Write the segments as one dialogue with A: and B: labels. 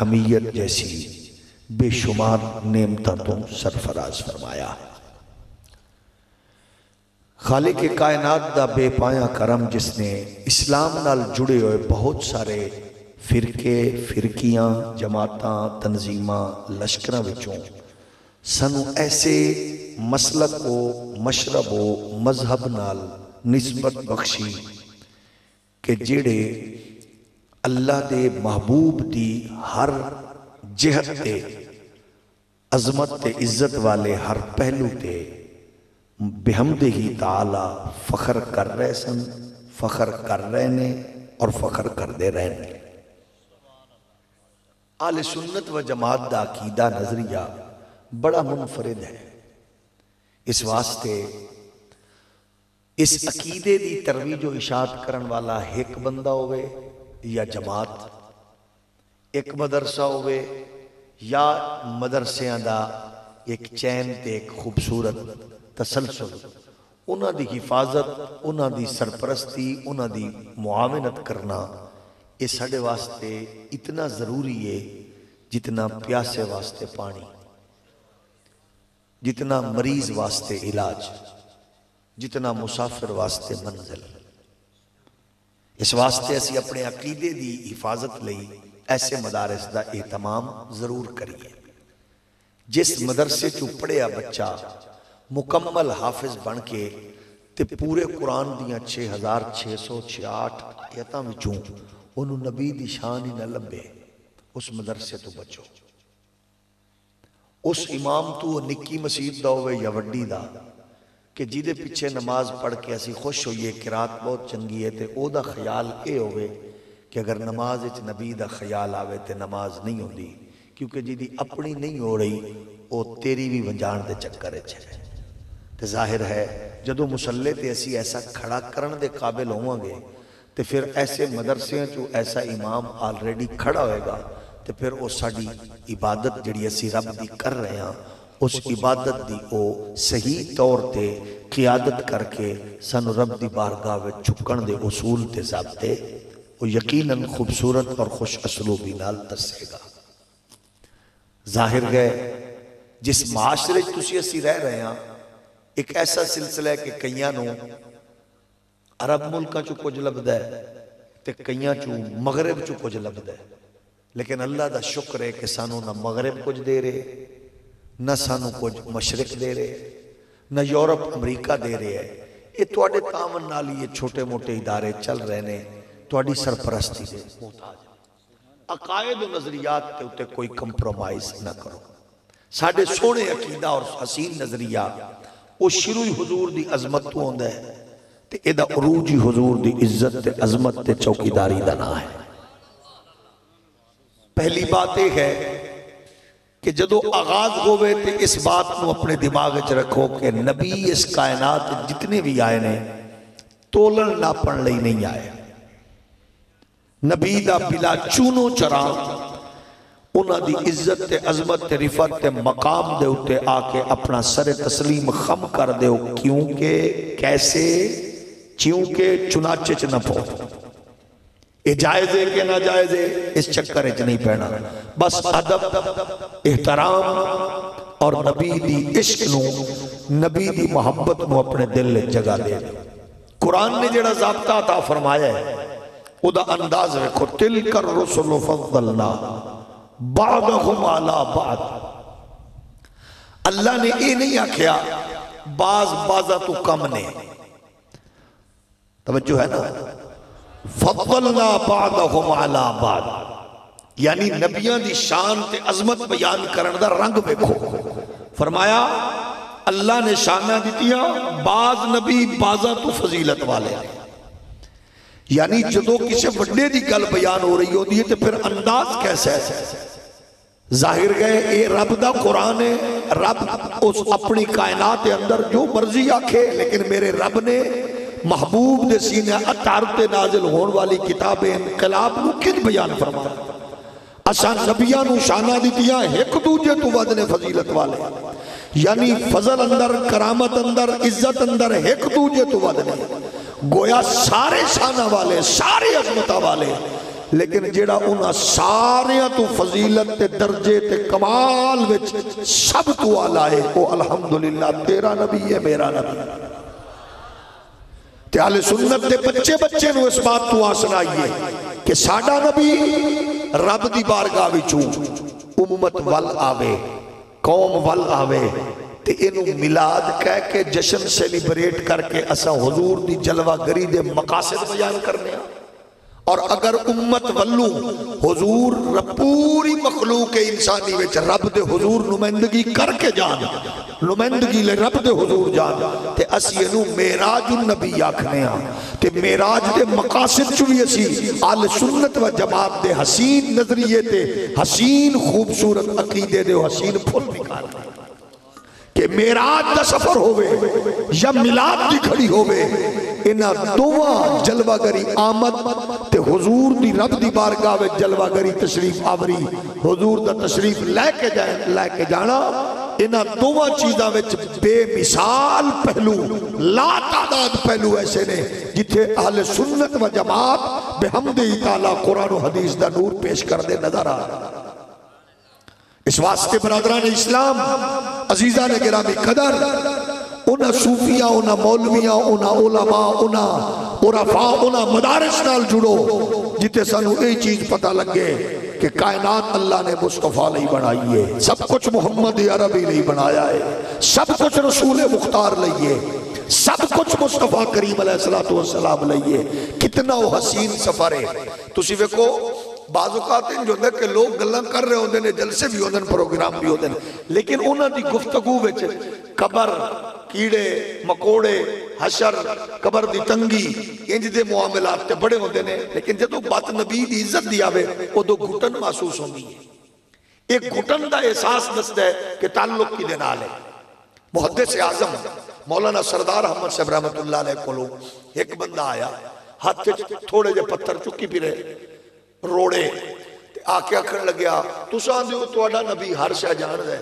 A: حمیت جیسی بے شمار نعمتوں تو سرفراز فرمایا۔ خالق کائنات دا بے پایا کرم جس نے اسلام نال جڑے ہوئے بہت سارے فرقے فرقیاں جماعتاں تنظیماں لشکراں وچوں سانو ایسے مسلک و مشرب و مذہب نال نسبت بخشی کہ جڑے اللہ دے محبوب دی ہر جہت تے عظمت تے عزت والے ہر پہلو تے بحمدہ تعالی فخر کر رہے سن، فخر کر رہے نے اور فخر کر دے رہے نے۔ اہل سنت و جماعت دا عقیدہ نظریہ بڑا منفرد ہے۔ اس واسطے اس عقیدے دی ترویج و اشاعت کرن والا ایک بندہ ہوئے یا جماعت، ایک مدرسہ ہوئے یا مدرسیاں دا ایک چین تے ایک خوبصورت تسلسل، انہاں دی حفاظت، انہاں دی سرپرستی، انہاں دی معاونت کرنا یہ ساڑھے واسطے اتنا ضروری ہے جتنا پیاسے واسطے پانی، جتنا مریض واسطے علاج، جتنا مسافر واسطے منزل۔ اس واسطے اسی اپنے عقیدے دی حفاظت لئی ایسے مدارس دا اہتمام ضرور کریے۔ جس مدرسے چو پڑھیا بچہ مکمل حافظ بن کے تے پورے قرآن دیاں 6668 آیتاں وچوں انہوں نبی دی شان ہی نہ لبے، اس مدرسے تو بچو۔ اس امام تو نکی مسجد دا ہوئے یا وڈی دا کہ جیدے پیچھے نماز پڑھ کے اسی خوش ہوئیے قرات بہت چنگی ہے تے او دا خیال اے ہوئے کہ اگر نماز اچ نبی دا خیال آوے تے نماز نہیں ہوں دی، کیونکہ جیدی اپنی نہیں ہو رہی او تیری بھی ونجان دے چکر ہے۔ تے ظاہر ہے جدو مسلح تے اسی ایسا کھڑا کرن دے قابل ہوں گے تے پھر ایسے مدرسے جو ایسا امام آلریڈی کھڑا ہوئے گا تے پھر او ساڑی عبادت جڑی اسی رب دی کر رہے ہیں اس عبادت دی او صحیح طور تے قیادت کر کے سن رب دی بارگاہ میں چھکن دے اصول تے ضابطے وہ یقیناً خوبصورت اور خوش اسلوبی نال دسے گا۔ ظاہر گئے جس معاشرے تسی اسی رہ رہے ہیں ایک ایسا سلسلہ ہے کہ کئیاں نو عرب ملکہ چو کچھ لبدا ہے تے کئیاں چو مغرب چو کچھ لبدا ہے، لیکن اللہ دا شکر ہے کہ سانو نہ مغرب کچھ دے رہے نہ سانو کچھ مشرق دے رہے نہ یورپ امریکہ دے رہے ہے۔ یہ توڑے تعاون نالی یہ چھوٹے موٹے ادارے چل رہے نے توڑی سرپرستی دے محتاج۔ عقائد و نظریات تے اتے کوئی کمپرومائز نہ کرو۔ ساڑھے سونے عقیدہ اور حسین نظریہ وہ شروعی حضور دی عظمت تو ہوندہ ہے تے ایدہ عروجی حضور دی عزت تے عظمت تے چوکیداری دا نہ ہے۔ پہلی بات یہ ہے کہ جدو آغاز ہوئے تے اس بات نو اپنے دماغ وچ رکھو کہ نبی اس کائنات جتنے بھی آئے نے تولن ناپن لئی نہیں آئے۔ نبی دا بلا چونو چران انہاں دی عزت تے عظمت تے رفت تے مقام دے اتے آکے اپنا سر تسلیم خم کر دے کیونکہ کیسے چونکہ چنانچہ چ نہ پو یہ جائز ہے کہ نہ جائز ہے اس چکر اچ نہیں پہنا، بس ادب احترام اور نبی دی عشق نو نبی دی محبت نو اپنے دل جگہ دے۔ قرآن نے جڑا ضابطہ عطا فرمایا ہے او دا انداز رکھو، تلک الرسل فضلنا بعضهم علی بعض۔ اللہ نے یہ نہیں آکھیا بعض بعضا تو کم نے، توجہ ہے نا، فضلنا بعضهم علی بعض، یعنی نبیان دی شان تے عظمت بیان کرن دا رنگ بیکھو۔ فرمایا اللہ نے شانہ دیتیاں بعض نبی بعضا تو فضیلت والے ہیں، یعنی جدو کسی وڈے دی گل بیان ہو رہی ہوتی ہے تو پھر انداز کیسا ہے؟ ظاہر گئے اے رب دا قرآن ہے، رب اس اپنی کائنات اندر جو مرضی آکھے، لیکن میرے رب نے محبوب دے سینے اتارتے نازل ہون والی کتاب انقلاب نو کن بیان فرمایا؟ اساں نبیانو شانہ دیتیاں ایک دوجے تو ودنے فضیلت والے، یعنی فضل اندر کرامت اندر عزت اندر ایک دوجے تو ودنے، گویا سارے شانہ والے سارے عظمتہ والے لیکن جیڑا انہاں ساریاں تو فضیلت تے درجے تے کمال وچ سب تو آلہ ہے وہ الحمدللہ تیرا نبی ہے میرا نبی ہے۔ تے اہل سنت دے بچے بچے نو اس بات تو آسنائیے کہ ساڈا نبی رب دی بارگاہ وچوں امت ول آوے قوم ول آوے تے انہوں میلاد کہہ کے جشن سیلیبریٹ کر کے اسا حضور دی جلوہ گری دے مقاصد بیان کرنے ہیں۔ اور اگر امت ولو حضور پوری مخلوق انسانی وچ رب دے حضور نمائندگی کر کے جان نمائندگی لے رب دے حضور جان تے اسی انہوں معراج النبی آکھنے ہیں تے معراج دے مقاصد چوی اسی آل سنت و جماعت دے حسین نظریے تے حسین خوبصورت عقیدے دے حسین پھل نکالنے کہ معراج دا سفر ہوئے یا میلاد دی کھڑی ہوئے انہاں دوواں جلوہ گری آمد تے حضور دی رب دی بارگاہ میں جلوہ گری تشریف آوری حضور دا تشریف لے کے جانا انہاں دوواں چیزاں وچ بے مثال پہلو لا تعداد پہلو ایسے نے جتھے اہل سنت و جماعت بحمد تعالی قرآن و حدیث دا نور پیش کر دے نظر آ اس واسطے برادران اسلام عزیزان گرامی قدر انہاں صوفیاء انہاں مولویاں انہاں علماء انہاں عرفاء انہاں مدارس نال جڑو جتے سانو اے چیز پتہ لگے کہ کائنات اللہ نے مصطفیٰ نہیں بنائی ہے سب کچھ محمد عربی نہیں بنایا ہے سب کچھ رسول مختار لئیے سب کچھ مصطفیٰ کریم علیہ السلام لئیے کتنا وہ حسین سفر ہے تسی ویکو بعض اوقات جو ہے کہ لوگ گلاں کر رہے ہوندے نے جلسے بھی ہوندے پروگرام بھی ہوندے لیکن انہاں دی گفتگو وچ قبر کیڑے مکوڑے حشر قبر دی تنگی انج دے معاملات تے بڑے ہوندے نے لیکن جدوں بات نبی دی عزت دی آوے اودوں گھٹن محسوس ہوندی ہے ایک گھٹن دا احساس دسدا ہے کہ تعلق کی دے نال ہے محدث اعظم مولانا سردار احمد صاحب رحمۃ اللہ علیہ کولو ایک بندہ آیا ہاتھ تھوڑے جے پتھر چکی پھرے روڑے آکے اکھڑ لگیا تساں دیو تواڈا نبی ہر شے جاندا ہے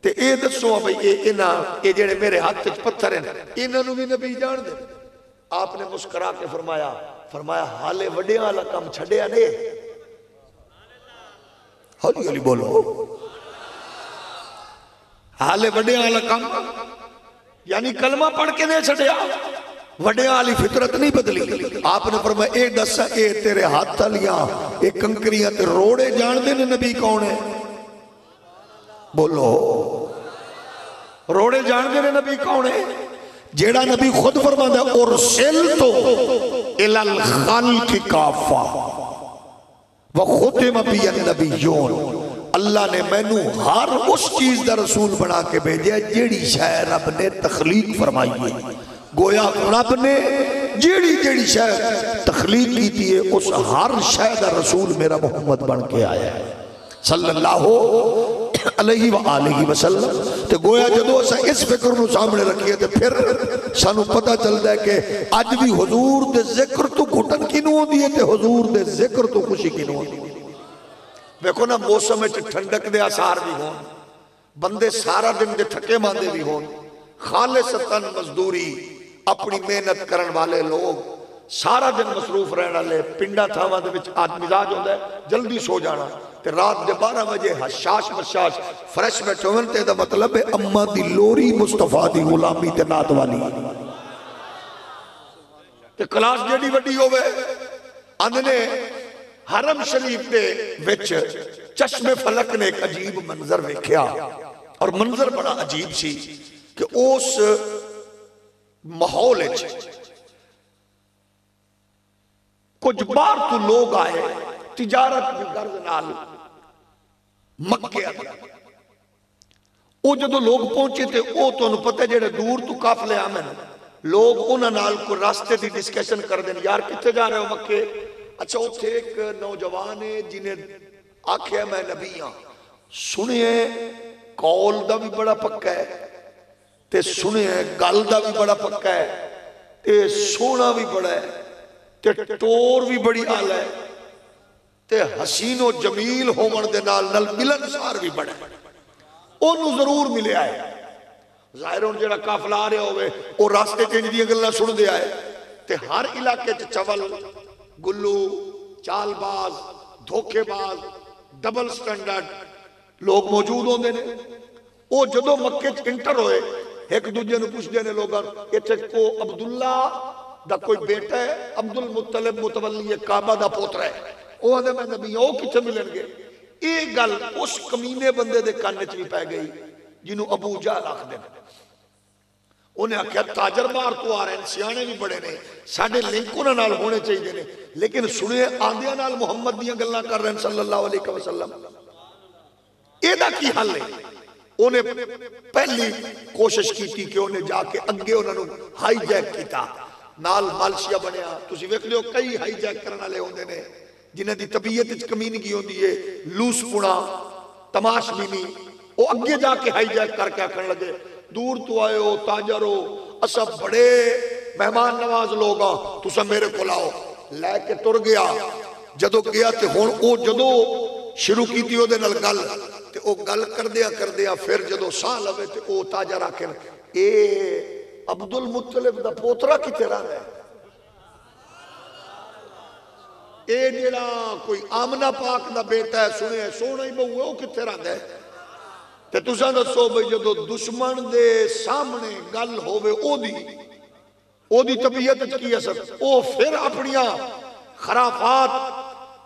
A: تے اے دسو بھئی اے جڑے میرے ہاتھ وچ پتھر ہیں انہاں نوں بھی نبی جان دے آپ نے مسکرا کے فرمایا حالے وڈیاں والا کم چھڈیا نے ہولی ہولی بولو حالے وڈیاں والا کم یعنی کلمہ پڑھ کے نہیں چھڈیا وڈیاں والی فطرت نہیں بدلی آپ نے فرمایا اے دس اے تیرے ہاتھ لیاں اے کنکریاں تے روڑے جان دے نے نبی کون ہے بولو روڑے جان دے نے نبی کون ہے جیڑا نبی خود فرماتا ہے ارسلتو الی الخلق کافہ وختم بی النبیون اللہ نے مینوں ہر اس چیز دا رسول بنا کے بھیجا جیڑی شے رب نے تخلیق فرمائی ہے گویا رب نے جیڑی شے تخلیق کی تھی ہے اس ہر شے دا رسول میرا محمد بن کے آیا ہے صلی اللہ علیہ وآلہ وسلم تے گویا جدو اسا اس فکر نو سامنے رکھیے تے پھر سانو پتہ چلتا ہے کہ اج بھی حضور دے ذکر تو گھٹن کینوں ہوندی ہے تے حضور دے ذکر تو خوشی کینوں ہوندی ہے ویکھو نا موسم وچ ٹھنڈک دے آثار بھی ہون بندے سارا دن دے تھکے ماندے بھی ہون خالصتاً مزدوری اپنی محنت کرن والے لوگ سارا دن مصروف رہنا لے پنڈا تھاواں دے وچ آج مزاج ہوندا ہے جلدی سو جانا تے رات دے 12 بجے حشاش مشاش فریش بیٹھے ہون تے دا مطلب ہے اماں دی لوری مصطفیٰ دی غلامی تے نات والی تے کلاس جیڑی وڈی ہوئے اندنے حرم شریف دے وچ چشم فلک نے ایک عجیب منظر ویکھیا اور منظر بڑا عجیب سی کہ اس ماحول کچھ بار تو لوگ آئے تجارت بھی غرض نال مکے آئے او جدو لوگ پہنچے تھے او تو انہوں پتہ جڑے دور تو کافلے آمن لوگ انہوں نال کو راستے دی ڈسکیشن کر دیں یار کتے جا رہے ہو مکے اچھا وہ تھے ایک نوجوان ہے جنہیں آکھے میں نبی ہاں سنیے کول دا بھی بڑا پکا ہے تے سنیے گل دا بھی بڑا پکا ہے تے سونا بھی بڑا ہے تے ٹور بھی بڑی آل ہے تے حسین و جمیل ہومن دے نال ملن سار بھی بڑا ہے انہوں ضرور ملے آئے ظاہر ان جڑا کافلہ آ رہے ہوئے اور راستے چینج دی گلنا سن دے آئے تے ہر علاقے چ چول گلو چال باز، دھوکے باز، ڈبل سٹینڈرڈ لوگ موجود ہوندے نے. وہ جدو مکے انٹر ہوئے ایک دوجے نے پوچھ دینے لوگاں اتھے کو عبداللہ دا کوئی بیٹا ہے، عبد المطلب متولی کعبہ دا پوتر ہے، وہ دے میں نبی او کتھے ملن گے. یہ گل اس کمینے بندے دے کان وچ بھی پے گئی جنہوں ابو جہل آکھدے نے. انہیں آکھیا تاجر باہر تو آ رہے ہیں، سیانے بھی بڑے نے، ساڈے لنک انہاں نال ہونے چاہیے نے، لیکن سنے آندیاں نال محمد دیاں گلاں کر رہے ہیں صلی اللہ علیہ وسلم. یہ دا کی حل ہے؟ انہیں پہلی کوشش کی تھی کہ انہیں جا کے اگے انہوں نے ہائی جیک کیتا، نال مالشیا بنیا. تسی ویکھ لیو کئی ہائی جیک کرنے والے ہوندے نے جنہاں دی طبیعت وچ کمینگی ہوندی ہے، لوس پونا، تماش بینی. وہ اگے جا کے ہائی جیک کر کے آکھن لگے دور تو آئے ہو، تاجر ہو، اسا بڑے مہمان نواز لوگ ہاں، تسا میرے کو لاؤ. لے کے تر گیا. جدو گیا تے ہن او جدو شروع کی تھی او دے نال گل تے او گل کر دیا پھر جدو ساہ لوے تے او تاجر آکھن اے عبد المطلب دا پوترا کتے رہا ہے، اے جڑا کوئی آمنہ پاک دا بیٹا ہے، سنے سونا ہی بہو ہے، او کتے رہا ہے. تے تساں دسو بھئی جدو دشمن دے سامنے گل ہوئے او دی طبیعت کی اثر، او پھر اپنیاں خرافات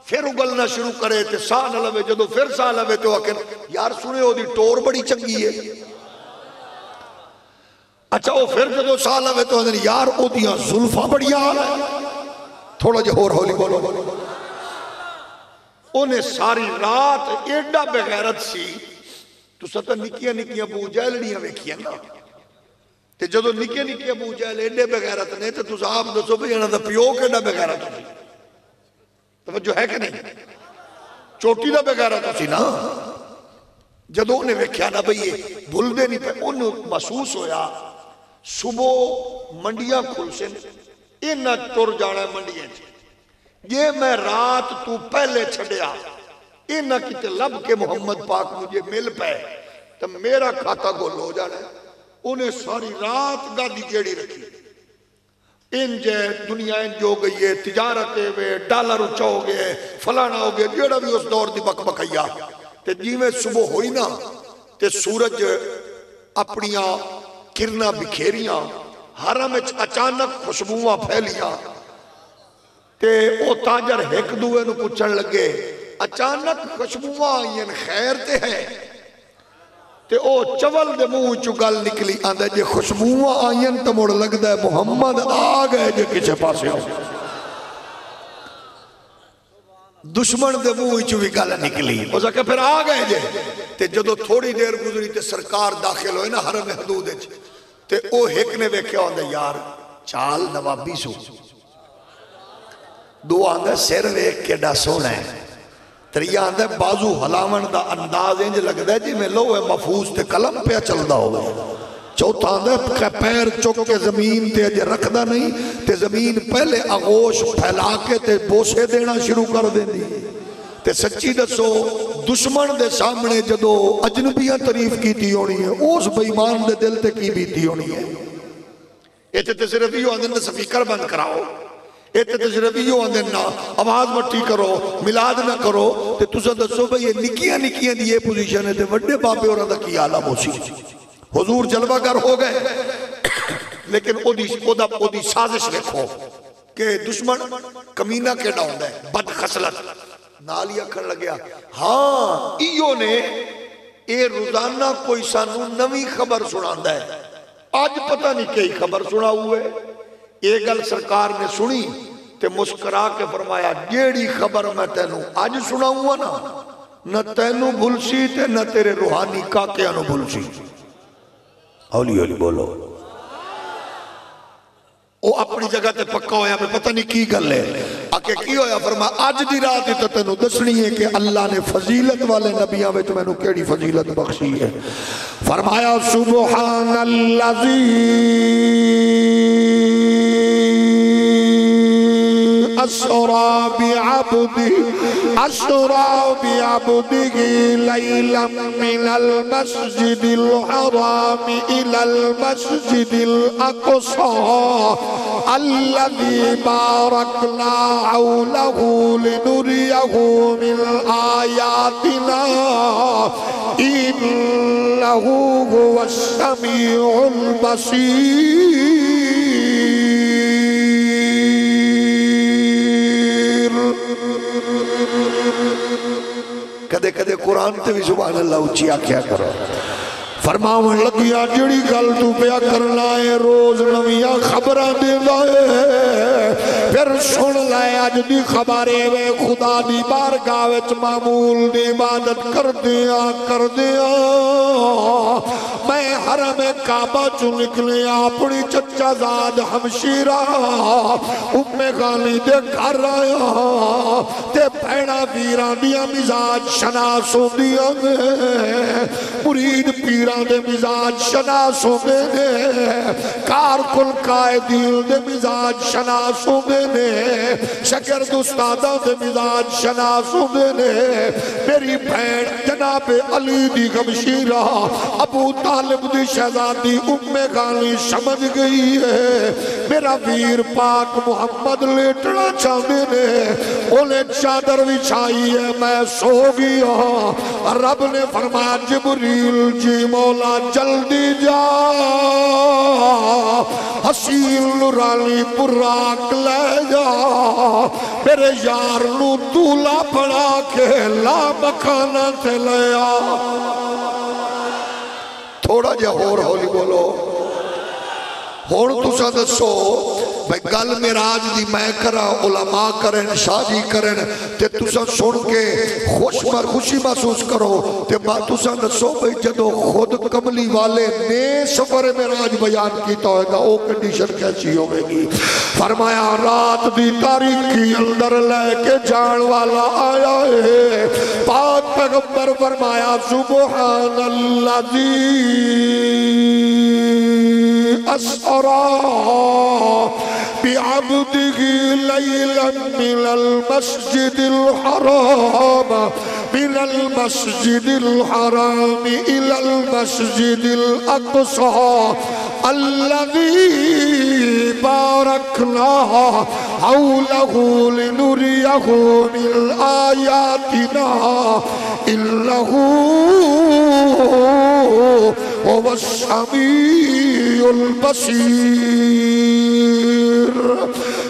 A: پھر اگلنا شروع کرے تے ساہ نہ لوے. جدو پھر ساہ لوے تو آکھن یار سنے او دی ٹور بڑی چنگی ہے. اچھا وہ پھر جدو ساہ لوے تو آکھن یار او دیاں زلفاں بڑی آل ہے. تھوڑا جے اور ہولی بولو. انہیں ساری رات ایڈا بغیرت سی تو ستا نکیاں نکیاں ابو جہلڑیاں ویکھیاں نا. تے جدو نکے نکے ابو جہل ایڈے بغیرت نے تے تسا آپ دسو بھی انہاں دا پیو کیڈا بغیرت سی. توجہ ہے کہ نہیں؟ چوٹی دا بغیرت سی نا. جدو انہیں ویکھیا نا بھئی یہ بھول دے نہیں پہ انہوں محسوس ہویا صبح منڈیاں کھل سے انہاں تر جانا منڈیاں چی. یہ میں رات تو پہلے چھڑیا انہاں کتے لب کے محمد پاک مجھے مل پہ تو میرا کھاتا گول ہو جانا ہے. انہیں ساری رات گاڑی جیڑی رکھی. انجے دنیا انج ہو گئی ہے، تجارتیں میں ڈالر اچھا ہو گئے، فلانا ہو گئے، جیڑا بھی اس دور دی بک بکیا. تے جی میں صبح ہوئی نا تے سورج اپنیاں کرنا بکھیریاں حرم وچ اچانک خوشبوواں پھیلیاں. تے او تاجر ایک دوے نو پوچھن لگے اچانک خوشبوواں آئین خیر تے ہے؟ تے او چول دے منہ چو گل نکلی آندھا جے خوشبوواں آئین تو مڑ لگدا ہے محمد آ گئے جے کچھے پاسے ہو. دشمن دے منہ چو بھی گل نکلی او سکے پھر آ گئے جے. تے جدو تھوڑی دیر گزری تے سرکار داخل ہوئے نا حرم حدود وچ تے او ایک نے ویکھیا آندھا یار چال نوابی سو. دو آندھا سر ویک کے ڈا سونا ہے. تریا آندھا بازو ہلاون دا انداز انج لگدا ہے جی میں لو ہے محفوظ تے قلم پہ چل دا ہوئے. چوتھا آندھا پیر چک کے زمین تے اجے رکھ دا نہیں تے زمین پہلے آغوش پھیلا کے تے بوسے دینا شروع کر دیں دی. تے سچی دسو دشمن دے سامنے جدو اجنبیاں تعریف کیتی ہونی ہے اس بیمان دے دل تے کی بیتی ہونی ہے. ایتے تے صرف یہ آندھن سپیکر بند کراؤ، ایتے تے صرف یہ آندھن نا آواز مٹی کرو، ملاد نہ کرو. تے تسا دسو بھئی یہ نکیاں نکیاں دی یہ پوزیشن ہے تے وڈے بابے اور دا کی عالم ہو سی. حضور جلوہ گر ہو گئے لیکن او دی سازش دیکھو کہ دشمن کمینہ کے ڈاؤن ہے، بد خسلت. نالی اکھر لگیا ہاں ایو نے اے روزانہ کوئی سانو نوی خبر سناندہ ہے. آج پتہ نہیں کئی خبر سنا ہوئے. ایک گل سرکار نے سنی تے مسکرا کے فرمایا جیڑی خبر میں تینوں آج سنا ہوا نا نہ تینوں بھلسی تے نہ تیرے روحانی کاکیاں نو بھلسی. اولی اولی بولو. او اپنی جگہ تے پکا ہویا میں پتہ نہیں کی گل ہے آکے کی ہویا فرمایا آج دی رات ہی تو تینوں دسنی ہے کہ اللہ نے فضیلت والے نبیاں وچ میں نو کیڑی فضیلت بخشی ہے. فرمایا سبحان اللذی
B: أسرى بعبده ليلا من المسجد الحرام إلى المسجد الأقصى الذي باركنا حوله لنريه من آياتنا إنه هو السميع البصير.
A: کدے کدے قرآن تے بھی سبحان اللہ اچھی آکھیا کرو.
B: فرماون لگیا جڑی گل تو پیا کرنا ہے روز نویاں خبراں دیندا ہے. پھر سن لے اج دی خبر اے خدا دی بارگاہ وچ معمول دی عبادت کردیاں میں حرم کعبہ چوں نکلیا اپنی چچا زاد ہمشیرہ ام غانی دے گھر آیا تے بھیڑا ویراں دیاں مزاج شناس ہوندیاں نے مرید پیراں دے مزاج شناس ہوندے نے کارکن قائدین دے مزاج شناس ہوندے نے شاگرد استاداں دے مزاج شناس ہوندے نے. میری بھیڑ جناب علی دی غمشیرہ ابو طالب دی شہزادی ام غانی سمجھ گئی ہے میرا ویر پاک محمد لیٹنا چاہتے نے انہیں چادر بچھائی ہے میں سو گیا. رب نے فرمایا جبریل جی مولا جلدی جا حسین نورانی براق لے جا میرے یار نو دولا بنا کے لا مکانہ سے لیا.
A: تھوڑا جا ہولی بولو. ہون تسا دسو بھئی گل معراج دی میں کرا علماء کرن شادی کرن تے تسا سن کے خوشی محسوس کرو تے بات تسا دسو بھئی جدو خود کملی والے نے سفر معراج بیان کیتا ہوئے گا او کنڈیشن کیسی ہوئے گی. فرمایا رات دی تاریکی اندر لے کے جان والا آیا ہے پاک پیغمبر فرمایا سبحان اللہ دی أسرى بعبده ليلا من المسجد الحرام إلى المسجد الأقصى الذي باركنا حوله لنريه من آياتنا إنه هو السميع البصير.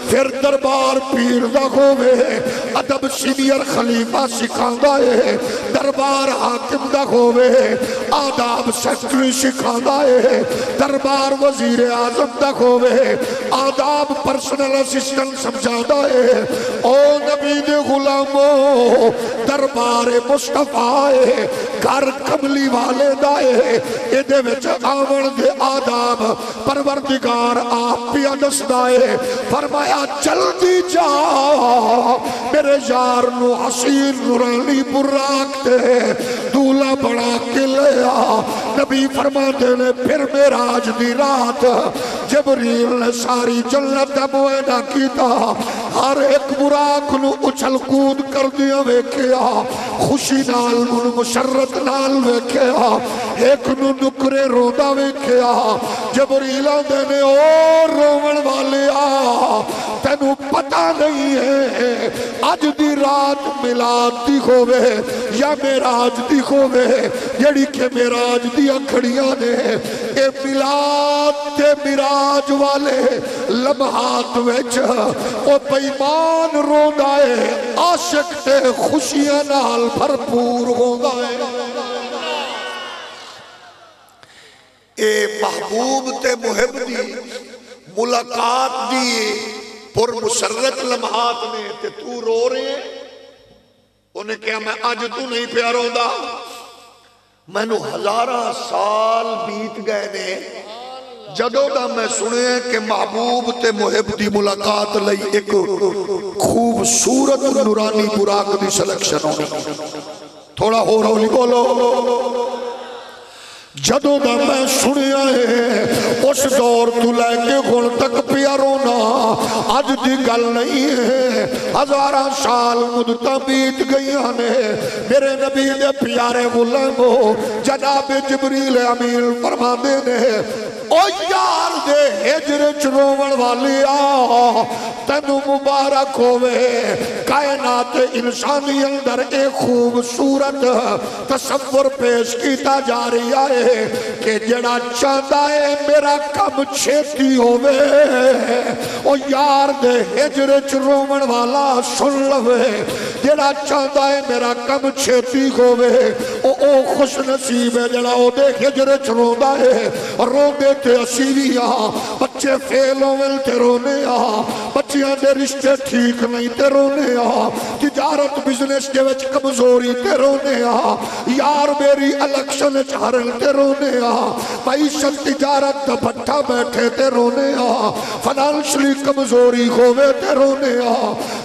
A: پھر دربار پیر دا ہوئے ادب سینئر خلیفہ سکھاندا ہے دربار حاکم دا ہوئے آداب سیکٹری سکھاندا ہے دربار وزیر اعظم دا ہوئے آداب پرسنل اسسٹنٹ سمجھادا ہے. او نبی دے غلاموں دربار مصطفیٰ ہے گھر کملی والے دا ہے ایدے وچ آون دے آداب پروردگار آپ پیا دسدا ہے. فرمایا جلدی جا میرے یار نو حسین نورانی براق تے دولا بڑا کے لیا. نبی فرماتے نے پھر معراج دی رات جبریل نے ساری جنت معائنہ کیتا ہر ایک براق نو اچھل کود کر دیا ویکھیا خوشی نال نو مشرت نال ویکھیا ایک نو نکرے رودا ویکھیا. جبریل نے اور رومن والے تینو پتہ نہیں ہے آج دی رات میلاد دی ہوئے یا معراج دی ہوئے جڑی کہ معراج دی اکھڑیاں نے اے میلاد تے معراج والے لمحات وچ او بیمان روندا ہے عاشق تے خوشیاں نال بھرپور ہوندا ہے. اے محبوب تے محب دی ملاقات دی پر مسرت لمحات میں تے تو رو رہے ہیں. انہیں کہا میں آج تو نہیں پیاروں دا میں نو ہزارہ سال بیت گئے نے جدو دا میں سنے کہ محبوب تے محب دی ملاقات لئی ایک خوبصورت نورانی براق دی سلیکشن ہونی. تھوڑا ہو رولی بولو.
B: جدوں دا میں سنیا ہے اس دور تو لے کے ہن تک پیا رونا اج دی گل نہیں ہے ہزاراں سال مدتاں بیت گئیاں نے میرے نبی دے پیارے غلامو جناب جبریل امین فرماندے نے او یار دے ہجر چروون والیا تینو مبارک ہوئے کائنات انسانی اندر ایک خوبصورت تصور پیش کیتا جا رہی ہے کہ جڑا چاہتا ہے میرا کم چھیتی ہوئے او یار دے ہجر چروون والا سن لوے جڑا چاہتا ہے میرا کم چھیتی ہوئے او خوش نصیب ہے جڑا او دے ہجر چروندا ہے رو دے تے اسیویا بچے فیل ہوئے تے رونے بچیاں دے رشتے ٹھیک نہیں تے رونے تجارت بزنس دے وچ کمزوری تے رونے یار میری الیکشن چارل تے رونے معیشت تجارت دا بھٹا بیٹھے تے رونے فنانشلی کمزوری ہوئے تے رونے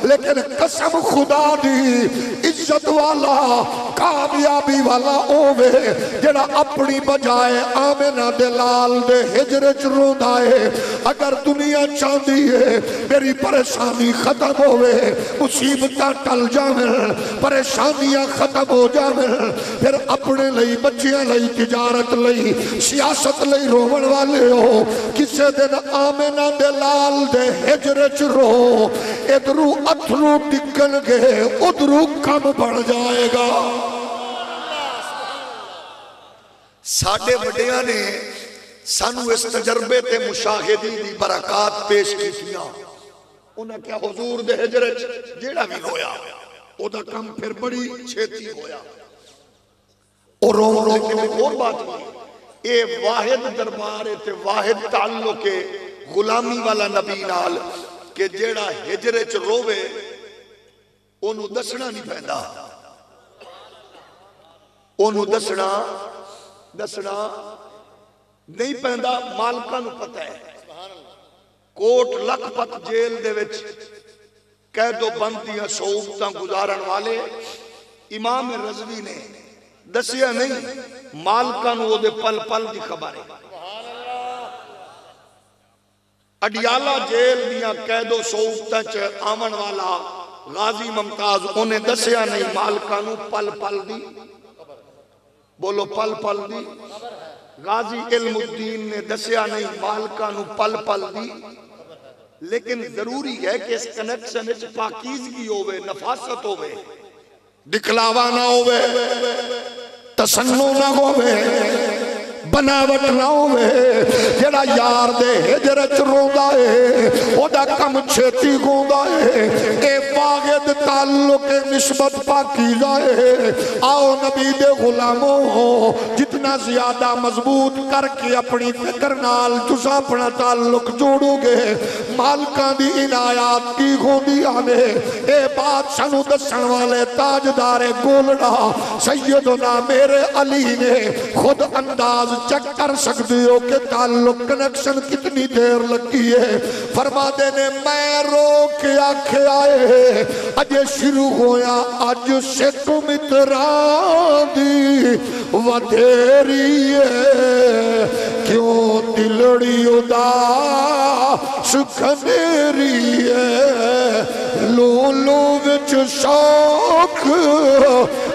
B: لیکن قسم خدا دی عزت والا کامیابی والا ہوئے جڑا اپنی بجائے آمنہ دلال دے ہجر چروندا ہے اگر دنیا چاندی ہے میری پریشانی ختم ہوئے مصیبتاں ٹل جاویں پریشانیاں ختم ہو جاویں پھر اپنے لئی بچیاں لئی تجارت لئی سیاست لئی روون والے ہو کسے دن آمنہ دلال دے ہجر چرو ادھرو اتھرو ٹکن گے ادھرو کم بڑھ جائے گا
A: ساڑھے وڈیاں نے سانو اس تجربے تے مشاہدی دی برکات پیش کی کیا انہاں کیا حضور دے ہجرت جیڑا بھی ہویا او دا کم پھر بڑی چھیتی ہویا اور اور بات نہیں اے واحد دربار تے واحد تعلق غلامی والا نبی نال کہ جیڑا ہجرت روے انہوں دسنا نہیں پہندا انہوں دسنا نہیں پہندا مالکاں نو پتہ ہے کوٹ لکھپت جیل دے وچ قید و بندیاں صحبتاں گزارن والے امام رضوی نے دسیا نہیں مالکاں نو دے پل پل دی خبر ہے اڈیالہ جیل دیاں قید و صحبتاں چ آمن والا غازی ممتاز انہیں دسیا نہیں مالکاں نو پل پل دی بولو پل پل دی غازی علم الدین نے دسیا نہیں مالکاں نو پل پل دی لیکن ضروری ہے کہ اس کنیکشن اچھ پاکیزگی ہوئے نفاست ہوئے
B: دکھلاوا نہ ہوئے تسنو نہ ہوئے بناوٹ نہ ہوئے جڑا یار دے ہجرت روندا ہے او دا کم چھیتی گوندا ہے اے واحد تعلق نسبت پاکیزہ ہے آؤ نبی دے غلاموں جتنا زیادہ مضبوط کر کے اپنی فکر نال تسا اپنا تعلق جوڑو گے مالکاں دی عنایات کی ہوندی آنے اے بات سنو دسن والے تاجدار گولڑا سیدنا میرے علی نے خود انداز چیک کر سکتے ہو کہ تعلق کنیکشن کتنی دیر لگی ہے فرما دینے میں رو کے آنکھیں آئے اجے شروع ہویا اج سے تم اتران دی ودھیری ہے کیوں دلڑی اداس کھنیری ہے لولو وچ شوق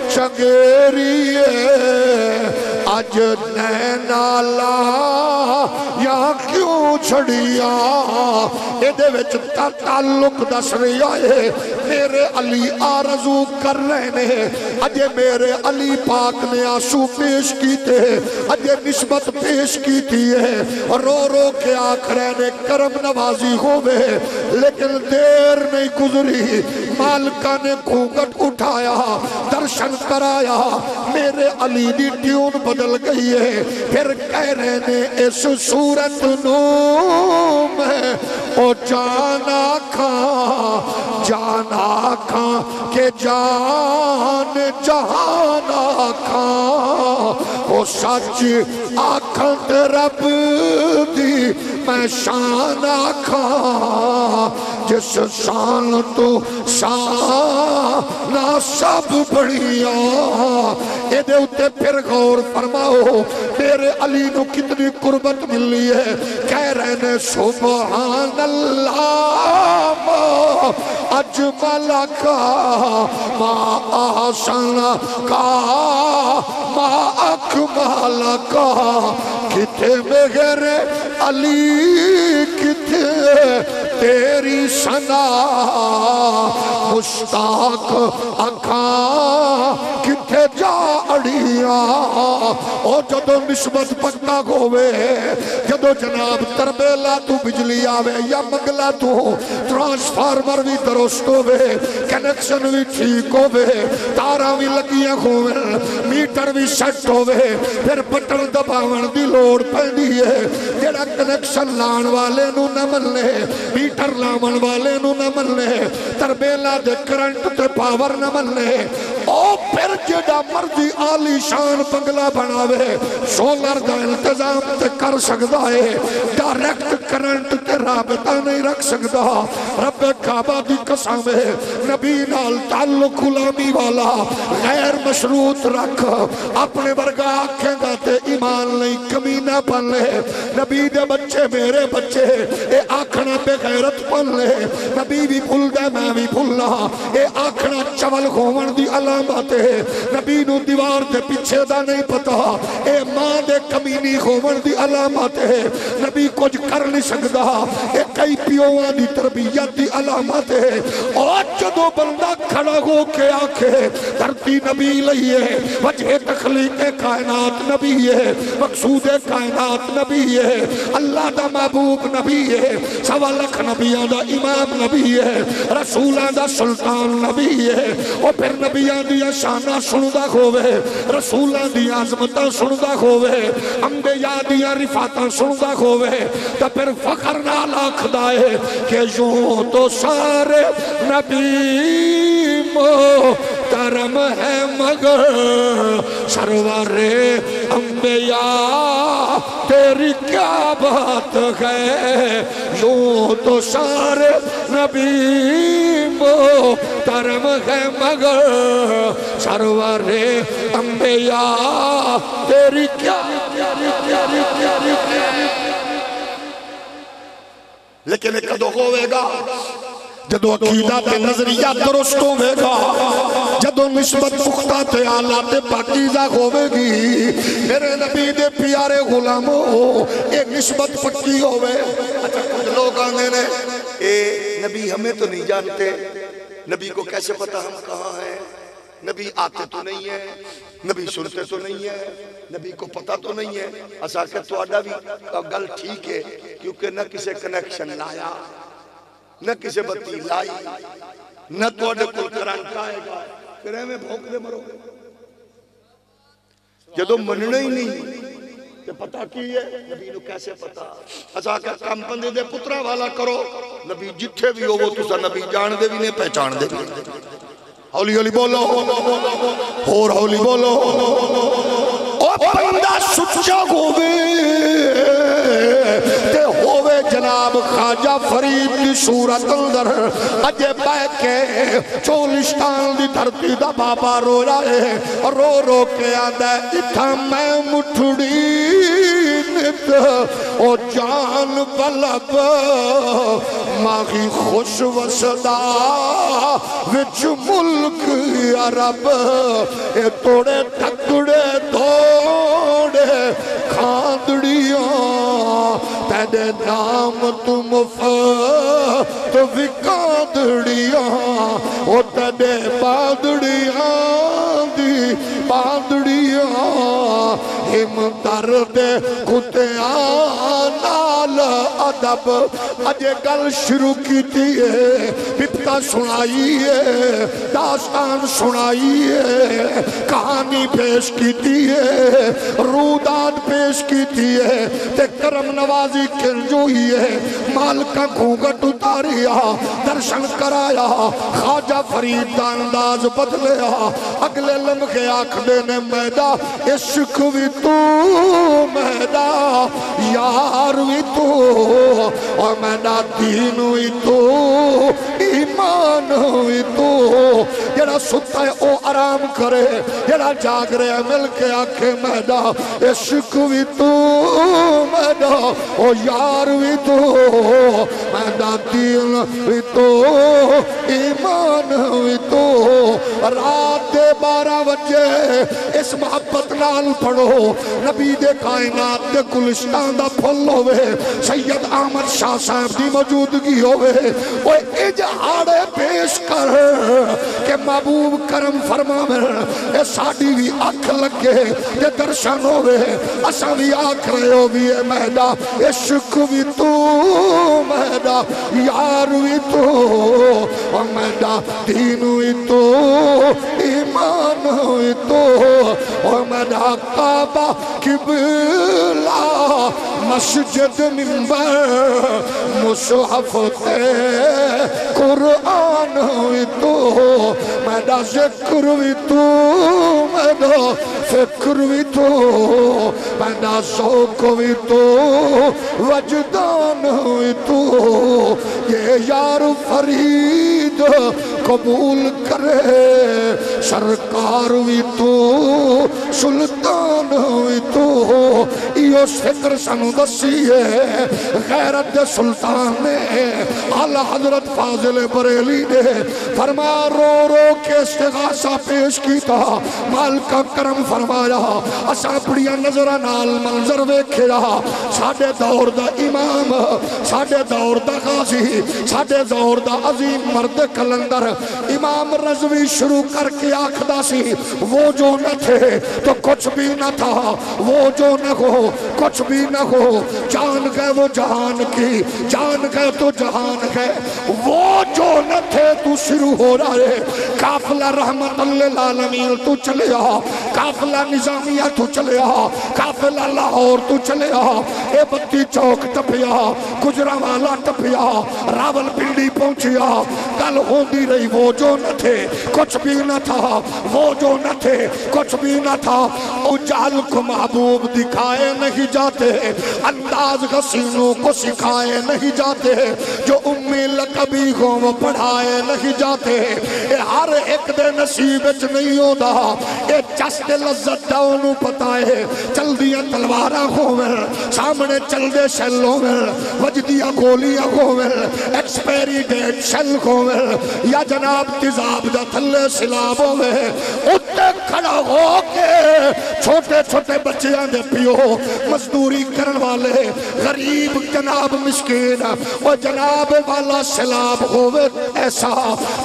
B: چنگیری ہے اج نینالا یا کیوں چھڑیا ایدے وچ تعلق دس رہی آئے میرے علی آرزو کر رہے نے اجے میرے علی پاک نے آنسو پیش کیتے اجے نسبت پیش کیتی ہے رو رو کے آخرے نے کرم نوازی ہوئے لیکن دیر نہیں گزری مالکہ نے گھونگٹ اٹھایا درشن کرایا میرے علی دی ٹیون بدل گئی ہے پھر کہہ رہے نے اس صورت نو میں او جانا کھاں کہ جان جہانا کھاں او سچ آکھت رب دی میں شان آکھاں جس شان تو شان سب بڑھیا اے دے اتے پھر غور فرماؤ میرے علی نو کتنی قربت ملی ہے کہہ رہے نے سبحان اللہ ما اجمل کا ما احسن کا ما اکمل کا کتے میرے علی کتے تیری ثنا مشتاق اکھاں کتے جا اڑیاں او جدو نسبت پکتا گوے جدو جناب تربیلا تو بجلی آوے یا مگلا تو ٹرانسفارمر بھی درست ہوئے کنیکشن بھی ٹھیک ہوئے تارہ بھی لگیاں ہوئے میٹر بھی سیٹ ہوئے پھر بٹن دباون دی لوڑ پہنی ہے جڑا کنیکشن لان والے نو نہ ملنے میٹر لاون والے نو نہ ملنے تربیلا دے کرنٹ تے پاور نہ ملنے او پھر جڑا مرضی عالی شان بنگلہ بناوے سولر دا انتظام تے کر سکتا ہے ڈائریکٹ کرنٹ تے رابطہ نہیں رکھ سکتا رب کعبہ دی قسم ہے نبی نال تعلق غلامی والا غیر مشروط رکھ اپنے ورگا آنکھیں گا تے ایمان نہیں کمینہ پن لے نبی دے بچے میرے بچے اے آنکھنا بے غیرت پن لے نبی بھی بھول دے میں بھی بھولنا اے آنکھنا چول گھومن دی علامت ہے نبی نو دیوار دے پیچھے دا نہیں پتا اے ماں دے کمینی گھومن دی علامت ہے نبی کچھ کر نہیں سکتا اے کئی پیوان دی تربیت دی علامت ہے اور جدو بندہ کھڑا ہو کے آکھے دھرتی نبی لئیے وجہ تخلیق کائنات نبی ہے مقصود کائنات نبی ہے اللہ دا محبوب نبی ہے سوا لکھ نبیان دا امام نبی ہے رسولان دا سلطان نبی ہے اور پھر نبیان دیا شانہ سندہ ہوئے رسولان دیا عظمتہ سندہ ہوئے انبیاء دیا رفاتہ سندہ ہوئے تو پھر فخر نہ لاکھ دائے کہ یوں تو سارے نبی محترم ہے مگر سرور انبیاء تیری کیا بات ہے یوں تو سارے نبی محترم ہے مگر سرور انبیاء تیری کیا لیکن ایک کدو ہوئے گا جدو عقیدہ تے نظریہ درست ہوئے گا جدو نسبت پختہ تے آلات پاکیزہ ہوئے گی میرے نبی دے پیارے غلاموں ایک نسبت پکی ہوئے اچھا کچھ لوگ آنے نے اے نبی ہمیں تو نہیں جانتے نبی کو کیسے پتا ہم کہاں ہیں نبی آتے تو نہیں ہے نبی سنتے تو نہیں ہے نبی کو پتا تو نہیں ہے ایسا کہ تو آڈا بھی گل ٹھیک ہے کیونکہ نہ کسے کنیکشن لایا نہ کسے بتی لائی نہ تو آڈے کوئی کرانٹ آئے گا پھر ہمیں بھوک دے مرو جدو مننے ہی نہیں کہ پتا کی ہے نبی نو کیسے پتا ایسا کہ کم پندے دے پترہ والا کرو نبی جتھے بھی ہو وہ تسا نبی جان دے بھی نہیں پہچان دے بھی ہولی ہولی بولو اور ہولی بولو او بندہ سچا ہوئے تے ہوئے جناب خواجہ فرید کی صورت اندر اجے بیٹھ کے چولستان دی دھرتی دا بابا رو رہے رو رو کے آدھا اتھا میں مٹھڑی نت او جان بلب ماغی خوش وسدا وچ ملک عرب اے توڑے تکڑے توڑے کھاندڑیاں تیرے نام تم تو بھی کھاندڑیاں او تیرے باندڑیاں دی باندڑیاں ہم درد کتیاں نال ادب اجے گل شروع کی تیئے بپتا سنائی ہے داستان سنائی ہے کہانی پیش کی تیئے روداد پیش کی تیئے تے کرم نوازی کنجوئی ہے مالکہ گھونگٹ اتاریا درشن کرایا خواجہ فرید دا انداز بدلیا اگلے لمحے آنکھ دینے میدہ عشق بھی تو میدہ یار بھی تو اور میدہ دین بھی تو ایمان بھی تو جڑا ستا ہے او آرام کرے جڑا جاگ رہے مل کے آکھے میڈا عشق بھی تو میڈا او یار بھی تو میڈا دین بھی تو ایمان بھی تو رات دے 12 بجے اس محبت نال پڑھو نبی دے کائنات دے گلشتان دا پھل ہوئے سید احمد شاہ صاحب دی موجودگی ہوئے وہ اجہاڑے پیش کر کہ محبوب کرم فرما میں اے ساڑی بھی آنکھ لگے تے درشن ہوئے اساں بھی آنکھ رہے ہو بھی اے مہدہ عشق بھی تو مہدہ یار بھی تو مہدہ دین بھی تو ایمان بھی تو مہدہ کعبہ قبلہ مسجد منبر مصحف تے قرآن ہوئی تو میڈا ذکر ہوئی تو میڈا فکر ہوئی تو میڈا ذوق ہوئی تو وجدان ہوئی تو یہ یار فرید قبول کرے سرکار ہوئی تو سلطان ہوئی تو یہ فکر سنو دسی ہے غیرت سلطان نے اعلی حضرت فاضل بریلی نے فرمایا رو رو کے استغاثہ پیش کی تھا مال کا کرم فرمایا اساں پڑیا نظرہ نال منظر ویکھے رہا ساڑھے دور دا امام ساڑھے دور دا غازی ساڑھے دور دا عظیم مرد کلندر امام رضوی شروع کر کے آکھدا سی وہ جو نہ تھے تو کچھ بھی نہ تھا وہ جو نہ ہو کچھ بھی نہ ہو جان گئے وہ جہان کی جان گئے تو جہان ہے وہ جو نہ تھے تو شروع ہو رہا ہے قافلہ رحمت للعالمین تو چلے آ قافلہ نظامیہ تو چلے آ قافلہ لاہور تو چلے آ اے بتی چوک ٹپیا گجرہ والا ٹپیا راول پنڈی پہنچیا کل ہوندی رہی وہ جو نہ تھے کچھ بھی نہ تھا وہ جو نہ تھے کچھ بھی نہ تھا اجال کو محبوب دکھائے نہیں جاتے انداز غسینوں کو سکھائے نہیں جاتے جو امی لقبی کو وہ پڑھائے نہیں جاتے اے ہر ایک دے نصیب اچ نہیں ہوتا اے چست لذت داؤنو پتا ہے چل دیا تلوارہ ہوئر سامنے چل دے شل ہوئر وجدیا گولیاں ہوئر ایکسپیری ڈیٹ شل ہوئر یا جناب تیزاب دا تھلے سلاب ہوئر اتے کھڑا ہو کے چھوٹے چھوٹے بچیاں دے پیو مزدوری کرن والے غریب جناب مسکین وہ جناب والا سلاب ہوئے ایسا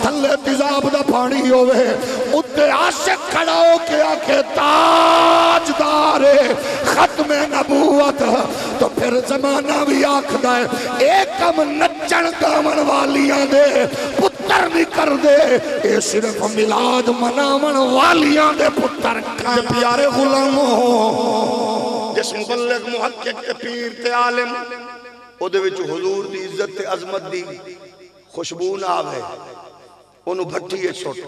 B: تھلے تیزاب دا پھاڑی ہوئے اتے عاشق کھڑا ہو کے آکے تاجدار ختم نبوت تو پھر زمانہ بھی آکھ دائے ایکم نچن دامن والیاں دے پتر بھی کر دے اے صرف ملاد منامن والیاں دے پتر کھائے پیارے غلاموں جس مبلغ محقق تے پیر تے عالم او دے وچ حضور دی عزت تے عظمت دی خوشبو نہ آوے انہوں بھٹی ہے چھوٹ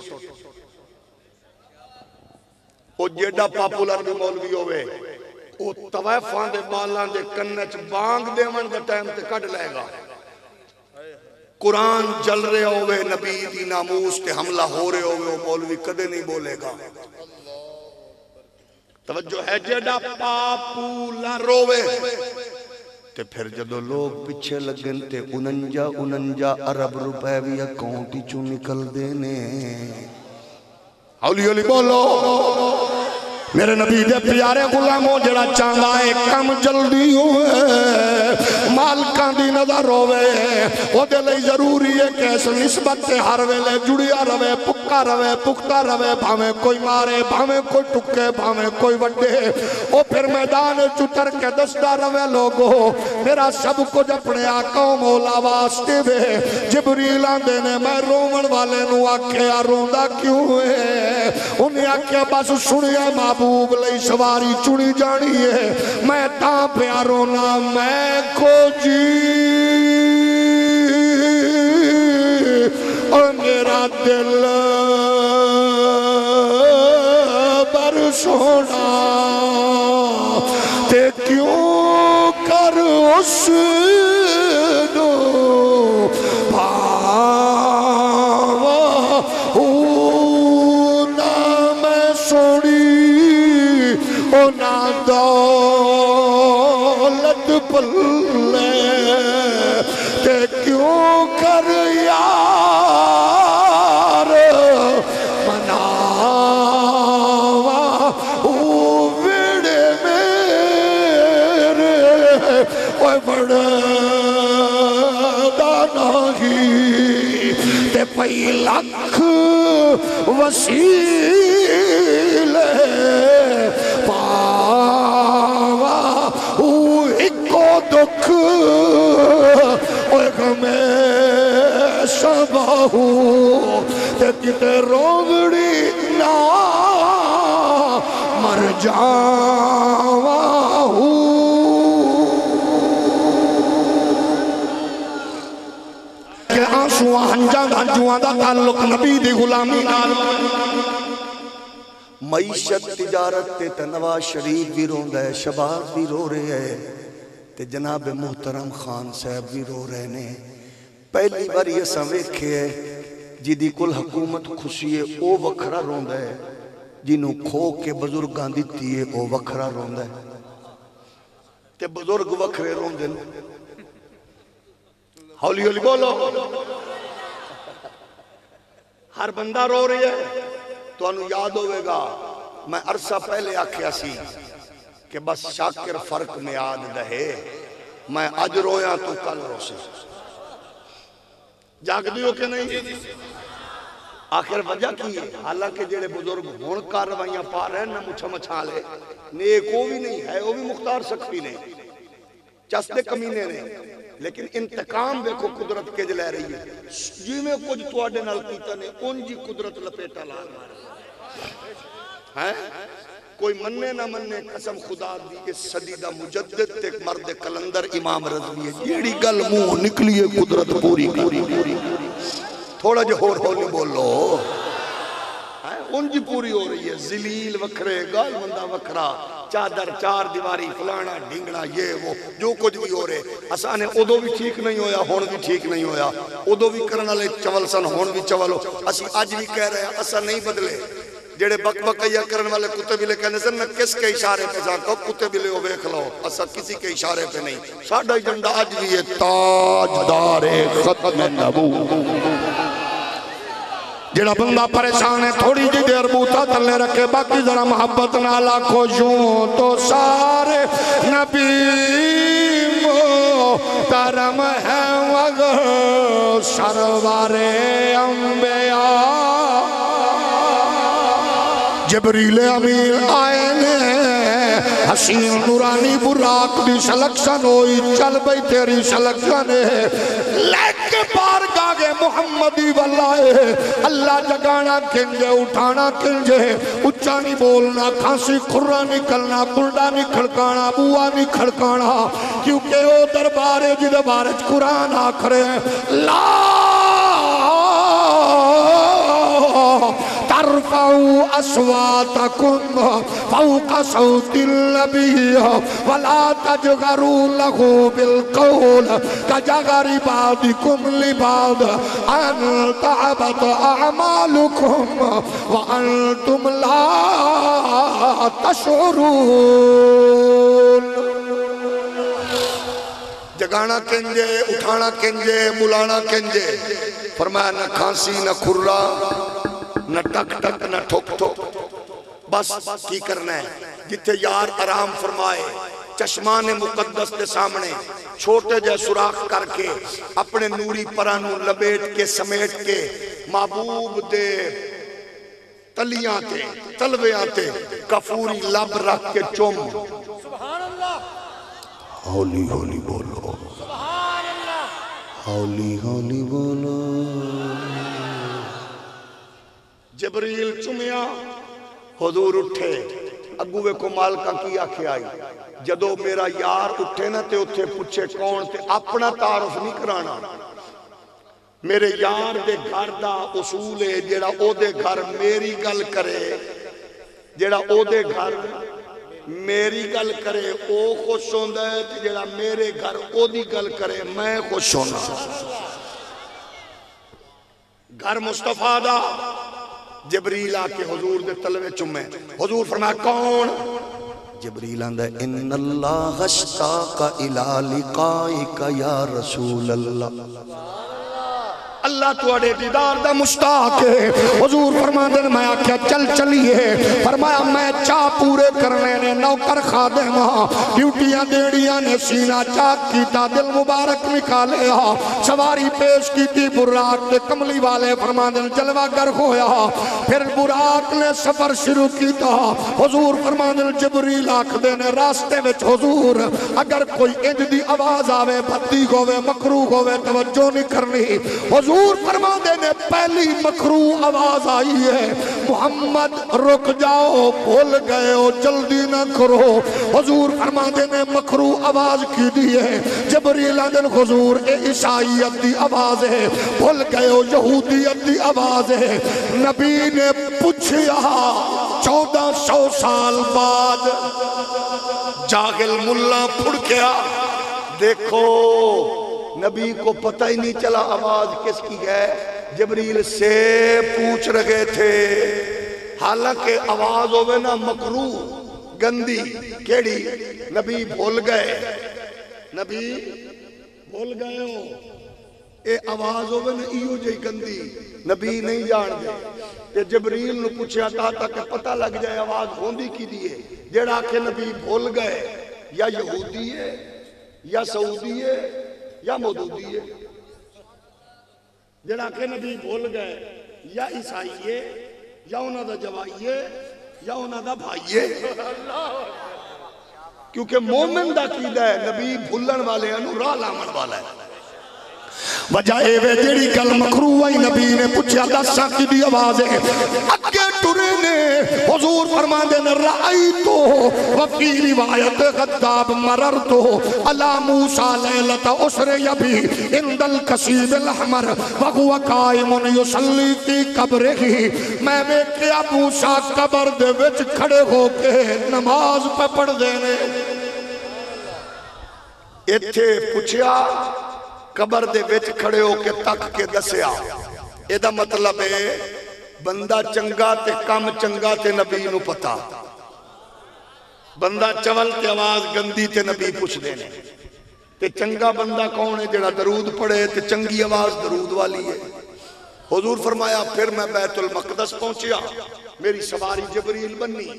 B: او جیڑا پاپولر بھی مولوی ہوئے او تویفان دے بالان دے کنچ بانگ دے من دے ٹائم تے کٹ لے گا قرآن جل رہے ہوئے نبی دی ناموس تے حملہ ہو رہے ہوئے وہ مولوی کدے نہیں بولے گا توجہ ہے جیڑا پاپولر ہوئے تے پھر جدو لوگ پچھے لگن تے 49 ارب روپے بھی اکاؤنٹی چوں نکل دینے ہولی ہولی بولو میرے نبی دے پیارے غلاموں جڑا چاندہ ہے کم جلدی ہوئے مالکان دی نظر ہوئے وہ دے لئی ضروری ہے کہ اس نسبت سے ہر ویلے جڑیا روے پکا روے پکتا روے بھامے کوئی مارے بھامے کوئی ٹکے بھامے کوئی وڈے وہ پھر میدان چتر کے دستہ روے لوگو میرا سب کچھ اپنے آقا و مولا واسطے وے جبریل آندے نے میں رومن والے نو آکھے روندہ کیوں ہے انہیں آکھے بس سنیا محبوب لئی سواری چنی جانی ہے میں تاں پیاروں نا میں کو جی اور میرا دل بر سونا تے کیوں کر اس دو بھاوا اونا دولت پلے تے کیوں کر یار مناوا ویڑے میرے اوے بڑے داناہی تے پئی لکھ وسیلے پاوا ایکو دکھ اوے غمے شباہو تے کتے روگڑی نہ مر جاواہو کہ آنسوان ہنجوان دا تعلق نبی دی غلامی نال
A: معیشت تجارت تے نواز شریف بھی روندہ ہے، شباب بھی رو رہے ہیں تے جناب محترم خان صاحب بھی رو رہے نے. پہلی بار یہ سمویکھے ہے جی دی کل حکومت خوشی ہے او وکھرا روندہ ہے، جنہوں کھو کے بزرگاں دیتی ہے او وکھرا روندہ ہے تے بزرگ وکھرے روندے نے. ہولی ہولی بولو. ہر بندہ رو رہی ہے. تو انہوں یاد ہوئے گا میں عرصہ پہلے آکھیا سی کہ بس شاکر فرق میں آد دہے میں آج رویا تو کل رو سے. جاگ دیو کہ نہیں؟ آخر وجہ کی ہے حالانکہ جڑے بزرگ ہون کاروائیاں پا رہے ہیں نہ مچھا مچھا لے نیک وہ بھی نہیں ہے وہ بھی مختار سخفی نہیں چستے کمینے نہیں لیکن انتقام دیکھو قدرت کے جلے رہی ہے جی میں کچھ توڑے نال کیتا نے ان جی قدرت لپیٹا لا ہے کوئی مننے نہ مننے قسم خدا دی اس صدیدہ مجدد تک مرد کلندر امام رضوی ہے جیڑی گل منہ نکلی ہے قدرت پوری تھوڑا جو ہولی بولو ان جی پوری ہو رہی ہے ذلیل وکھرے گال مندہ وکھرا چادر چار دیواری فلانا ڈھنگنا یہ وہ جو کچھ بھی ہو رہے اسانے ادو بھی ٹھیک نہیں ہویا ہون بھی ٹھیک نہیں ہویا ادو بھی کرنا لے چول سن ہون بھی چولو اسی آج بھی کہہ رہے ہیں اسا نہیں بدلے جڑے بک بکیا کرن والے کتے بھی لے کہنے سے نہ کس کے اشارے پہ جاتا کتے بھی لے ہو بیکھ لو اسا کسی کے اشارے پہ نہیں ساڑھا جنڈا آج بھی یہ تاجدار ختم نبوت جڑا بندہ پریشان ہے تھوڑی جی دیر بوتا تلنے رکھے باقی ذرا محبت نالا خوشوں تو سارے نبی محترم ہے مگر سرور انبیاء جبریل امین آئے نے حسین نورانی براق دی سلکشن ہوئی چل بھئی تیری سلکشن ہے لیکن بار گاگے محمدی واللہ اللہ جگانا کنجے اٹھانا کنجے اچھا نہیں بولنا کھانسی کھرہ نکلنا کلڈا نہیں کھڑکانا بوا نہیں کھڑکانا کیونکہ وہ دربارے جی دربارے قرآن آکھرے لا ترفعوا أصواتكم فوق صوت النبي ولا تجهروا له بالقول كجهر بعضكم لبعض أن تحبط أعمالكم وأنتم لا تشعرون. جگانا کنجے اٹھانا کنجے بلانا کنجے فرمایا نہ کھانسی نہ کھرا نہ ٹک ٹک نہ ٹھوک ٹھوک بس کی کرنا ہے جتھے یار آرام فرمائے چشمان مقدس کے سامنے چھوٹے جے سوراخ کر کے اپنے نوری پرانوں لبیٹ کے سمیٹ کے محبوب دے تلیاں تے تلویاں تے کفوری لب رکھ کے چوم سبحان اللہ ہولی ہولی بولو سبحان اللہ ہولی ہولی بولو. جبریل چمیا حضور اٹھے اگوے کو مالکہ کی آنکھیں آئی جدو میرا یار اٹھے نا تے اٹھے پوچھے کون تے اپنا تعارف نہیں کرانا میرے یار دے گھر دا اصول ہے جیڑا او دے گھر میری گل کرے جیڑا او دے گھر میری گل کرے او خوش ہوندہ ہے جیڑا میرے گھر او دی گل کرے میں خوش ہونا گھر مصطفیٰ دا جبریل آکے حضور دے تلوے چمیں حضور فرمایا کون جبریل آندا ہے ان اللہ اشتاق الی لقائک یا رسول اللہ، اللہ تواڈے دیدار دا مشتاق ہے۔ حضور فرماندے میں آکھیا چل چلیے، فرمایا میں چاہ پورے کرنے نے نوکر خادم ہاں، ڈیوٹیاں دیڑیاں نے سینہ چاک کیتا، دل مبارک نکالے ہاں، سواری پیش کیتی براق تے کملی والے فرماندے جلوہ گر ہویا، پھر براق نے سفر شروع کیتا۔ حضور فرماندے جبریل آکھدے نے راستے وچ حضور اگر کوئی انج دی آواز آوے بھتی ہوے مکروہ ہوے توجہ نہیں کرنی۔ حضور فرماندے نے پہلی مکروہ آواز آئی ہے محمد رک جاؤ بھول گئے ہو جلدی نہ کرو۔ حضور فرماندے نے مکروہ آواز کی دی ہے، جبریل آندن حضور اے عیسائیت دی آواز ہے، بھول گئے ہو یہودیت دی آواز ہے۔ نبی نے پوچھیا 1400 سال بعد جاہل ملا پھڑکیا، دیکھو نبی کو پتہ ہی نہیں چلا آواز کس کی ہے، جبریل سے پوچھ رہے تھے، حالانکہ آواز ہوئے نا مکروہ گندی کیڑی، نبی بھول گئے، نبی بھول گئے ہو، اے آواز ہوئے نا ایو جی گندی، نبی نہیں جان دے، تے جبریل نو پوچھا تاکہ پتہ لگ جائے آواز ہوندی کی دیئے، جیڑا کہ نبی بھول گئے، یا یہودی ہے یا سعودی ہے یا مودودی ہے، جڑا کہ نبی بھول گئے یا عیسائی ہے یا انہاں دا جوائی ہے یا انہاں دا بھائی ہے، کیونکہ مومن دا عقیدہ ہے نبی بھولن والے انہوں راہ لامن والا ہے۔ وجہ اے وے جیڑی گل مکروہ آئی نبی نے پوچھا دساں کی دی آواز ہے، اگے ٹرے نے حضور فرماندے نے رأیتو وفی روایت غداب مررتو علی موسیٰ لیلت اسر یبی اند القصیب الاحمر وہو قائم یصلی فی قبرہی، میں ویکھیا موسیٰ قبر دے وچ کھڑے ہو کے نماز پہ پڑھ دینے۔ ایتھے پوچھیا قبر دے وچ کھڑے ہو کے تک کے دسیا، اے دا مطلب ہے بندہ چنگا تے کم چنگا تے نبی نو پتا، بندہ چول تے آواز گندی تے نبی پوچھ دینے، تے چنگا بندہ کون ہے جڑا درود پڑھے تے چنگی آواز درود والی ہے۔ حضور فرمایا پھر میں بیت المقدس پہنچیا، میری سواری جبریل بنی،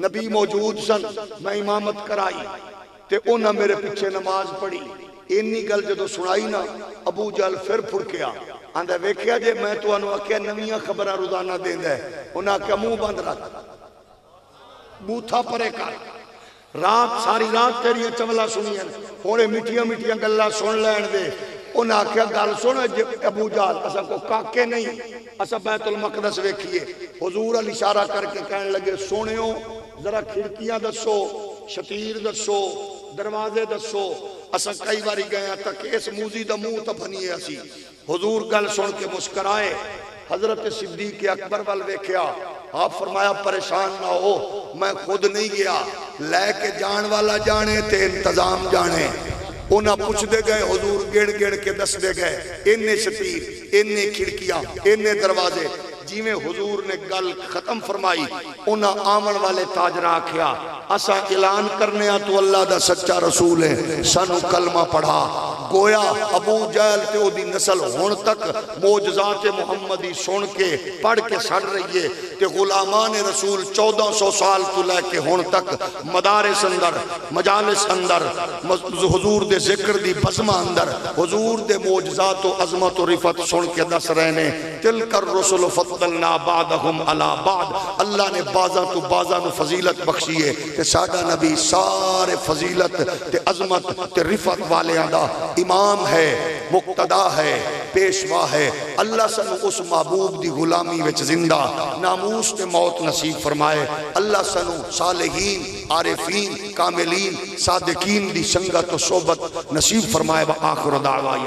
A: نبی موجود سن، میں امامت کرائی تے انہاں میرے پیچھے نماز پڑھی، اینی گل جدو سنائی نا ابو جہل پھر پھڑکیا، آندھا ویکھیا جے میں تو انہوں آکھیا نویاں خبرہ روزانہ دیندہ ہے، انہوں آکھیا منہ بند رکھ، بوتھا پرے کر، رات ساری رات تیریاں چولا سنی ہیں، ہونے مٹیاں مٹیاں گلہ سن لین دے، انہوں آکھیا گل سن ابو جہل اسا کو کاکے نہیں، اسا بیت المقدس ویکھیے۔ حضور علی اشارہ کر کے کہنے لگے سونیوں ذرا کھڑکیاں دسو، شتیر دسو، دروازے دسو، اسا کئی باری گئے ہیں تک اس موزی دا منہ تا بھنیے اسی۔ حضور گل سن کے مسکرائے، حضرت صدیق اکبر وال ویکھیا، آپ فرمایا پریشان نہ ہو، میں خود نہیں گیا، لے کے جان والا جانے تے انتظام جانے۔ انہاں پوچھ دے گئے، حضور گڑ گڑ کے دس دے گئے، انہیں شتیر، انہیں کھڑکیاں، انہیں دروازے، جی میں حضور نے گل ختم فرمائی، انہاں آمن والے تاجرہ آکھیا، اسا اعلان کرنے تو اللہ دا سچا رسول ہے، سانو کلمہ پڑھا، گویا ابو جہل تے او دی نسل ہون تک معجزات محمدی سن کے پڑھ کے سڑ رہی ہے، تے غلامان رسول 1400 سال تو لے کے ہون تک مدارس اندر، مجالس اندر، حضور دے ذکر دی بزمہ اندر، حضور دے معجزات و عظمت و رفت سن کے دس رہنے، تلک الرسل فضلنا بعدهم علی بعد، اللہ نے بازاں تو بازاں نو فضیلت بخشی ہے، تے سادہ نبی سارے فضیلت تے عظمت تے رفت والے آدھا امام ہے، مقتدا ہے، پیشوا ہے، اللہ سنو اس محبوب دی غلامی وچ زندہ ناموس تے موت نصیب فرمائے، اللہ سنو صالحین، عارفین، کاملین، صادقین دی سنگت و صحبت نصیب فرمائے، وآخر دعویٰ